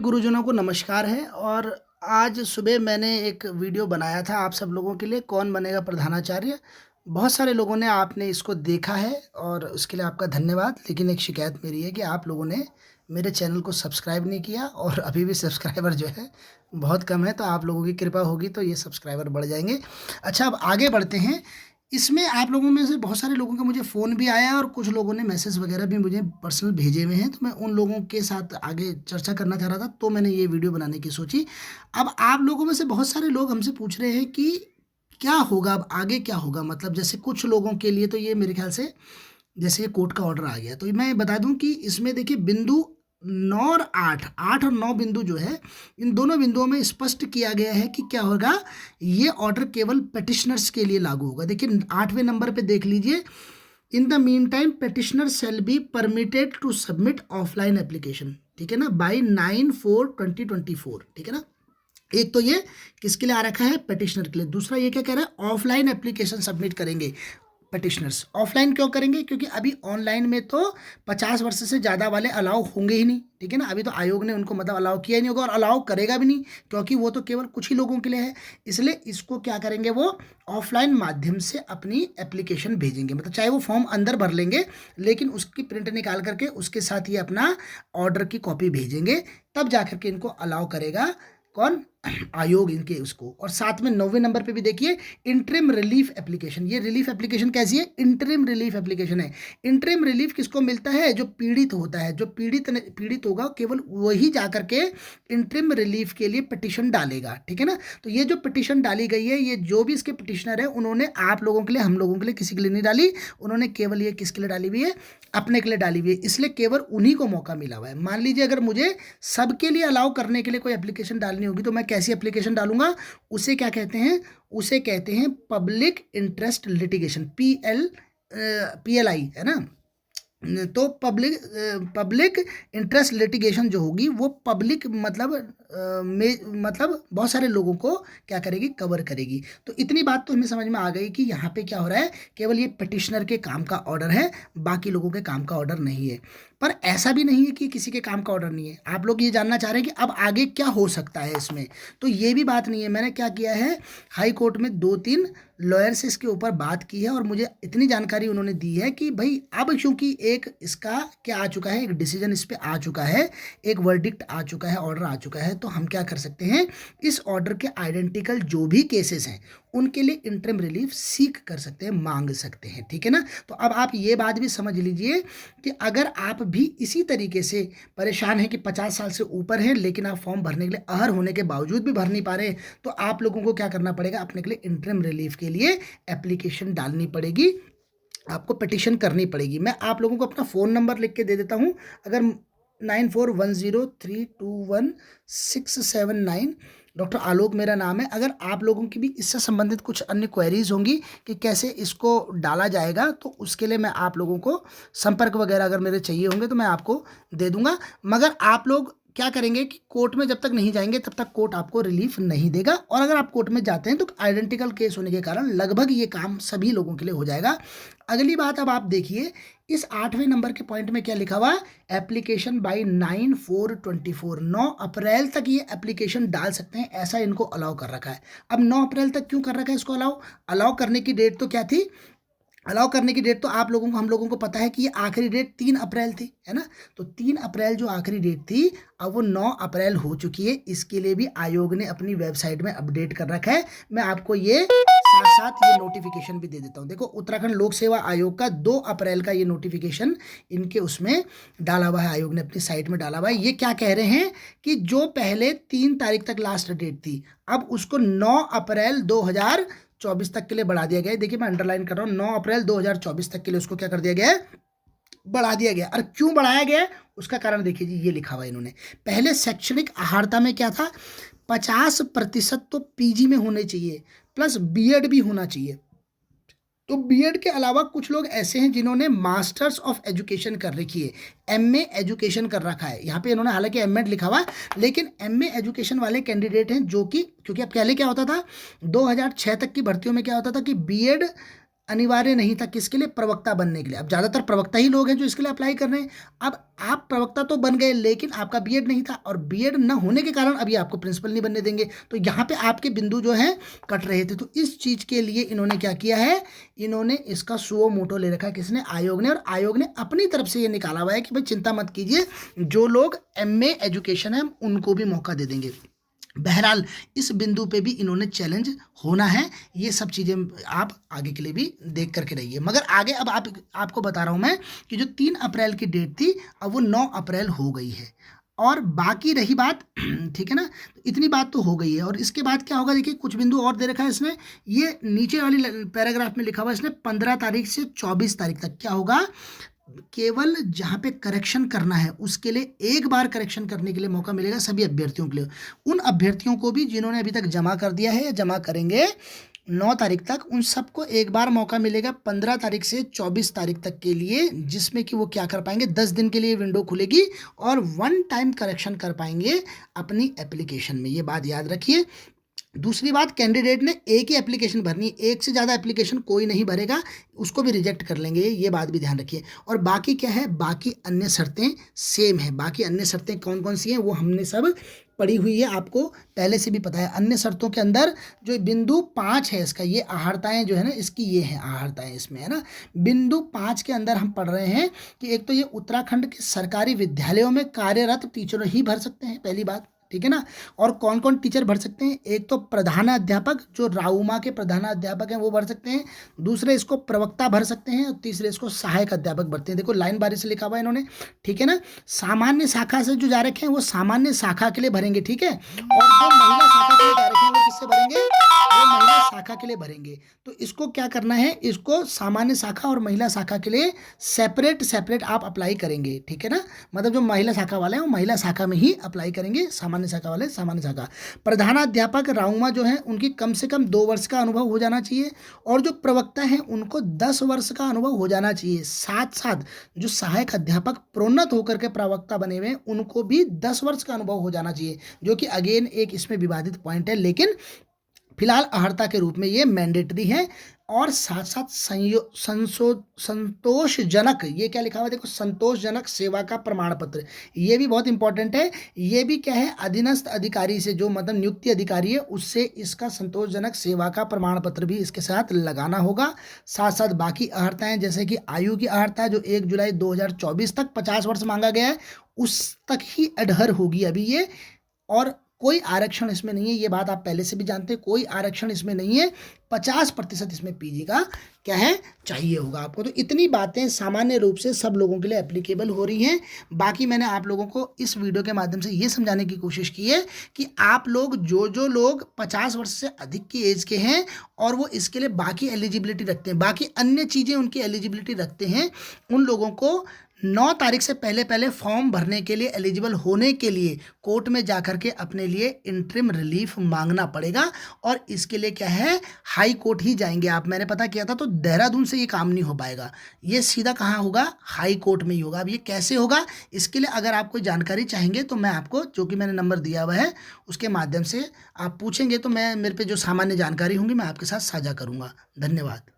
गुरुजनों को नमस्कार है। और आज सुबह मैंने एक वीडियो बनाया था आप सब लोगों के लिए, कौन बनेगा प्रधानाचार्य। बहुत सारे लोगों ने आपने इसको देखा है और उसके लिए आपका धन्यवाद। लेकिन एक शिकायत मेरी है कि आप लोगों ने मेरे चैनल को सब्सक्राइब नहीं किया और अभी भी सब्सक्राइबर जो है बहुत कम है। तो आप लोगों की कृपा होगी तो ये सब्सक्राइबर बढ़ जाएंगे। अच्छा, अब आगे बढ़ते हैं। इसमें आप लोगों में से बहुत सारे लोगों का मुझे फ़ोन भी आया और कुछ लोगों ने मैसेज वगैरह भी मुझे पर्सनल भेजे हुए हैं, तो मैं उन लोगों के साथ आगे चर्चा करना चाह रहा था, तो मैंने ये वीडियो बनाने की सोची। अब आप लोगों में से बहुत सारे लोग हमसे पूछ रहे हैं कि क्या होगा, अब आगे क्या होगा। मतलब जैसे कुछ लोगों के लिए तो ये मेरे ख्याल से जैसे ये कोर्ट का ऑर्डर आ गया, तो मैं बता दूं कि इसमें देखिए बिंदु 9 और 8, 8 और 9 बिंदु जो है, इन दोनों बिंदुओं में स्पष्ट किया गया है कि क्या होगा। ये ऑर्डर केवल पेटिशनर्स के लिए लागू होगा। देखिए 8वें नंबर पे देख लीजिए, in the mean time petitioner shall be permitted to submit offline application, ठीक है ना, बाई 9/4/2024, ठीक है ना। एक तो ये किसके लिए आ रखा है, पेटिशनर के लिए। दूसरा ये क्या कह रहा है, ऑफलाइन एप्लीकेशन सबमिट करेंगे पटिशनर्स। ऑफलाइन क्यों करेंगे, क्योंकि अभी ऑनलाइन में तो 50 वर्ष से ज़्यादा वाले अलाउ होंगे ही नहीं, ठीक है ना। अभी तो आयोग ने उनको मतलब अलाउ किया ही नहीं होगा और अलाउ करेगा भी नहीं, क्योंकि वो तो केवल कुछ ही लोगों के लिए है। इसलिए इसको क्या करेंगे, वो ऑफलाइन माध्यम से अपनी एप्लीकेशन भेजेंगे। मतलब चाहे वो फॉर्म अंदर भर लेंगे, लेकिन उसकी प्रिंट निकाल करके उसके साथ ये अपना ऑर्डर की कॉपी भेजेंगे, तब जा करके इनको अलाउ करेगा कौन, आयोग इनके उसको। और साथ में 9वें नंबर पे भी देखिए इंटरिम रिलीफ एप्लीकेशन। ये रिलीफ एप्लीकेशन कैसी है, इंटरिम रिलीफ एप्लीकेशन है। इंटरिम रिलीफ किसको मिलता है, जो पीड़ित होता है, जो पीड़ित होगा केवल वही जाकर के इंटरिम रिलीफ के लिए पिटिशन डालेगा, ठीक है ना। तो ये जो पिटिशन डाली गई है, ये जो भी इसके पिटिशनर है उन्होंने आप लोगों के लिए, हम लोगों के लिए, किसी के लिए नहीं डाली। उन्होंने केवल ये किसके लिए डाली हुई है, अपने के लिए डाली हुई है। इसलिए केवल उन्हीं को मौका मिला हुआ है। मान लीजिए अगर मुझे सबके लिए अलाउ करने के लिए कोई एप्लीकेशन डालनी होगी, तो मैं कैसी एप्लीकेशन डालूंगा, उसे क्या कहते हैं, उसे कहते हैं पब्लिक इंटरेस्ट लिटिगेशन, PLI, है ना। तो पब्लिक इंटरेस्ट लिटिगेशन जो होगी वो पब्लिक मतलब मतलब बहुत सारे लोगों को क्या करेगी, कवर करेगी। तो इतनी बात तो हमें समझ में आ गई कि यहाँ पे क्या हो रहा है, केवल ये पिटिशनर के काम का ऑर्डर है, बाकी लोगों के काम का ऑर्डर नहीं है। पर ऐसा भी नहीं है कि किसी के काम का ऑर्डर नहीं है। आप लोग ये जानना चाह रहे हैं कि अब आगे क्या हो सकता है इसमें, तो ये भी बात नहीं है। मैंने क्या किया है, हाई कोर्ट में 2-3 लॉयर से इसके ऊपर बात की है और मुझे इतनी जानकारी उन्होंने दी है कि भाई अब चूंकि एक इसका क्या आ चुका है, एक डिसीजन इस पे आ चुका है, एक वर्डिक्ट आ चुका है, ऑर्डर आ चुका है, तो हम क्या कर सकते हैं, इस ऑर्डर के आइडेंटिकल जो भी केसेस हैं उनके लिए इंटरिम रिलीफ सीख कर सकते हैं, मांग सकते हैं, ठीक है ना। तो अब आप ये बात भी समझ लीजिए कि अगर आप भी इसी तरीके से परेशान हैं कि 50 साल से ऊपर हैं, लेकिन आप फॉर्म भरने के लिए अहर होने के बावजूद भी भर नहीं पा रहे हैं, तो आप लोगों को क्या करना पड़ेगा, अपने के लिए इंटरिम रिलीफ के लिए एप्लीकेशन डालनी पड़ेगी, आपको पिटिशन करनी पड़ेगी। मैं आप लोगों को अपना फ़ोन नंबर लिख के दे देता हूँ। अगर 9410321679, डॉक्टर आलोक मेरा नाम है। अगर आप लोगों की भी इससे संबंधित कुछ अन्य क्वेरीज होंगी कि कैसे इसको डाला जाएगा, तो उसके लिए मैं आप लोगों को संपर्क वगैरह अगर मेरे चाहिए होंगे तो मैं आपको दे दूंगा। मगर आप लोग क्या करेंगे कि कोर्ट में जब तक नहीं जाएंगे तब तक कोर्ट आपको रिलीफ नहीं देगा, और अगर आप कोर्ट में जाते हैं तो आइडेंटिकल केस होने के कारण लगभग ये काम सभी लोगों के लिए हो जाएगा। अगली बात अब आप देखिए, इस 8वें नंबर के पॉइंट में क्या लिखा हुआ, एप्लीकेशन बाई 9/4/24, 9 अप्रैल तक ये एप्लीकेशन डाल सकते हैं, ऐसा इनको अलाउ कर रखा है। अब 9 अप्रैल तक क्यों कर रखा है इसको अलाउ, अलाउ करने की डेट तो क्या थी, अलाउ करने की डेट तो आप लोगों को, हम लोगों को पता है कि ये आखिरी डेट 3 अप्रैल थी, है ना। तो 3 अप्रैल जो आखिरी डेट थी, अब वो 9 अप्रैल हो चुकी है। इसके लिए भी आयोग ने अपनी वेबसाइट में अपडेट कर रखा है। मैं आपको ये साथ साथ ये नोटिफिकेशन भी दे देता हूँ। देखो उत्तराखंड लोक सेवा आयोग का 2 अप्रैल का ये नोटिफिकेशन इनके उसमें डाला हुआ है, आयोग ने अपनी साइट में डाला हुआ है। ये क्या कह रहे हैं कि जो पहले 3 तारीख तक लास्ट डेट थी, अब उसको 9 अप्रैल 2024 तक के लिए बढ़ा दिया गया है। देखिए मैं अंडरलाइन कर रहा हूँ, 9 अप्रैल 2024 तक के लिए उसको क्या कर दिया गया है, बढ़ा दिया गया। और क्यों बढ़ाया गया है, उसका कारण देखिए जी, ये लिखा हुआ है इन्होंने। पहले शैक्षणिक अहर्ता में क्या था, 50% तो पीजी में होने चाहिए, प्लस बीएड भी होना चाहिए। तो बीएड के अलावा कुछ लोग ऐसे हैं जिन्होंने मास्टर्स ऑफ एजुकेशन कर रखी है, एमए एजुकेशन कर रखा है। यहाँ पे इन्होंने हालांकि एमएड लिखा हुआ है, लेकिन एमए एजुकेशन वाले कैंडिडेट हैं जो कि, क्योंकि अब पहले क्या होता था, 2006 तक की भर्तियों में क्या होता था कि बीएड अनिवार्य नहीं था, किसके लिए? प्रवक्ता बनने के लिए। अब ज़्यादातर प्रवक्ता ही लोग हैं जो इसके लिए अप्लाई कर रहे हैं। अब आप प्रवक्ता तो बन गए, लेकिन आपका बीएड नहीं था, और बीएड न होने के कारण अभी आपको प्रिंसिपल नहीं बनने देंगे। तो यहाँ पे आपके बिंदु जो हैं कट रहे थे। तो इस चीज़ के लिए इन्होंने क्या किया है, इन्होंने इसका सुओ मोटो ले रखा है, किसने? आयोग ने। और आयोग ने अपनी तरफ से ये निकाला हुआ है कि भाई चिंता मत कीजिए, जो लोग एमए एजुकेशन है उनको भी मौका दे देंगे। बहरहाल इस बिंदु पे भी इन्होंने चैलेंज होना है। ये सब चीज़ें आप आगे के लिए भी देख करके रहिए। मगर आगे अब आपको बता रहा हूँ मैं कि जो 3 अप्रैल की डेट थी, अब वो 9 अप्रैल हो गई है। और बाकी रही बात ठीक है ना, तो इतनी बात तो हो गई है। और इसके बाद क्या होगा, देखिए कुछ बिंदु और दे रखा है इसने। ये नीचे वाली पैराग्राफ में लिखा हुआ है इसने, 15 तारीख से 24 तारीख तक क्या होगा, केवल जहाँ पे करेक्शन करना है उसके लिए एक बार करेक्शन करने के लिए मौका मिलेगा सभी अभ्यर्थियों के लिए। उन अभ्यर्थियों को भी जिन्होंने अभी तक जमा कर दिया है या जमा करेंगे 9 तारीख तक, उन सबको एक बार मौका मिलेगा 15 तारीख से 24 तारीख तक के लिए, जिसमें कि वो क्या कर पाएंगे, 10 दिन के लिए विंडो खुलेगी और 1 टाइम करेक्शन कर पाएंगे अपनी एप्लीकेशन में। ये बात याद रखिए। दूसरी बात, कैंडिडेट ने एक ही एप्लीकेशन भरनी है, एक से ज़्यादा एप्लीकेशन कोई नहीं भरेगा, उसको भी रिजेक्ट कर लेंगे, ये बात भी ध्यान रखिए। और बाकी क्या है, बाकी अन्य शर्तें सेम है। बाकी अन्य शर्तें कौन कौन सी हैं वो हमने सब पढ़ी हुई है, आपको पहले से भी पता है। अन्य शर्तों के अंदर जो बिंदु 5 है इसका, ये आहारताएँ जो है ना इसकी, ये है आहारताएँ इसमें, है ना। बिंदु 5 के अंदर हम पढ़ रहे हैं कि एक तो ये उत्तराखंड के सरकारी विद्यालयों में कार्यरत टीचर ही भर सकते हैं, पहली बात, ठीक है ना। और कौन कौन टीचर भर सकते हैं, एक तो प्रधानाध्यापक, जो राउमा के प्रधानाध्यापक हैं वो भर सकते हैं। दूसरे इसको प्रवक्ता भर सकते हैं, और तीसरे इसको सहायक अध्यापक भरते हैं। देखो लाइन बारी से लिखा हुआ है इन्होंने, ठीक है ना। सामान्य शाखा से जो जा रखे हैं वो सामान्य शाखा के लिए भरेंगे, ठीक है। और जो महिला शाखा के लिए जा रखे हैं वो किससे भरेंगे, वो महिला शाखा के लिए भरेंगे। तो इसको क्या करना है, इसको सामान्य शाखा और महिला शाखा के लिए सेपरेट सेपरेट आप अप्लाई करेंगे, ठीक है ना। मतलब जो महिला शाखा वाले हैं वो महिला शाखा में ही अप्लाई करेंगे, सामान्य शाखा वाले सामान्य शाखा। प्रधानाध्यापक राउमा जो है उनकी कम से कम 2 वर्ष का अनुभव हो जाना चाहिए, और जो प्रवक्ता हैं उनको 10 वर्ष का अनुभव हो जाना चाहिए। साथ साथ जो सहायक अध्यापक प्रोन्नत होकर के प्रवक्ता बने हुए हैं उनको भी 10 वर्ष का अनुभव हो जाना चाहिए, जो कि अगेन एक इसमें विवादित पॉइंट है, लेकिन फिलहाल अहर्ता के रूप में ये मैंडेटरी है। और साथ साथ संतोषजनक, ये क्या लिखा हुआ है देखो, संतोषजनक सेवा का प्रमाण पत्र, ये भी बहुत इंपॉर्टेंट है। ये भी क्या है, अधीनस्थ अधिकारी से, जो मतलब नियुक्ति अधिकारी है उससे इसका संतोषजनक सेवा का प्रमाण पत्र भी इसके साथ लगाना होगा। साथ साथ बाकी अहर्ताएं, जैसे कि आयु की अहर्ता जो 1 जुलाई 2024 तक 50 वर्ष मांगा गया है, उस तक ही अडहर होगी अभी ये। और कोई आरक्षण इसमें नहीं है, ये बात आप पहले से भी जानते हैं, कोई आरक्षण इसमें नहीं है। 50% इसमें पीजी का क्या है, चाहिए होगा आपको। तो इतनी बातें सामान्य रूप से सब लोगों के लिए एप्लीकेबल हो रही हैं। बाकी मैंने आप लोगों को इस वीडियो के माध्यम से ये समझाने की कोशिश की है कि आप लोग जो लोग 50 वर्ष से अधिक की एज के हैं और वो इसके लिए बाकी एलिजिबिलिटी रखते हैं, बाकी अन्य चीज़ें उनकी एलिजिबिलिटी रखते हैं, उन लोगों को 9 तारीख से पहले फॉर्म भरने के लिए, एलिजिबल होने के लिए कोर्ट में जाकर के अपने लिए इंटरिम रिलीफ मांगना पड़ेगा। और इसके लिए क्या है, हाई कोर्ट ही जाएंगे आप। मैंने पता किया था, तो देहरादून से ये काम नहीं हो पाएगा, ये सीधा कहाँ होगा, हाई कोर्ट में ही होगा। अब ये कैसे होगा, इसके लिए अगर आप कोई जानकारी चाहेंगे तो मैं आपको, जो कि मैंने नंबर दिया हुआ है उसके माध्यम से आप पूछेंगे, तो मैं, मेरे पे जो सामान्य जानकारी होंगी मैं आपके साथ साझा करूँगा। धन्यवाद।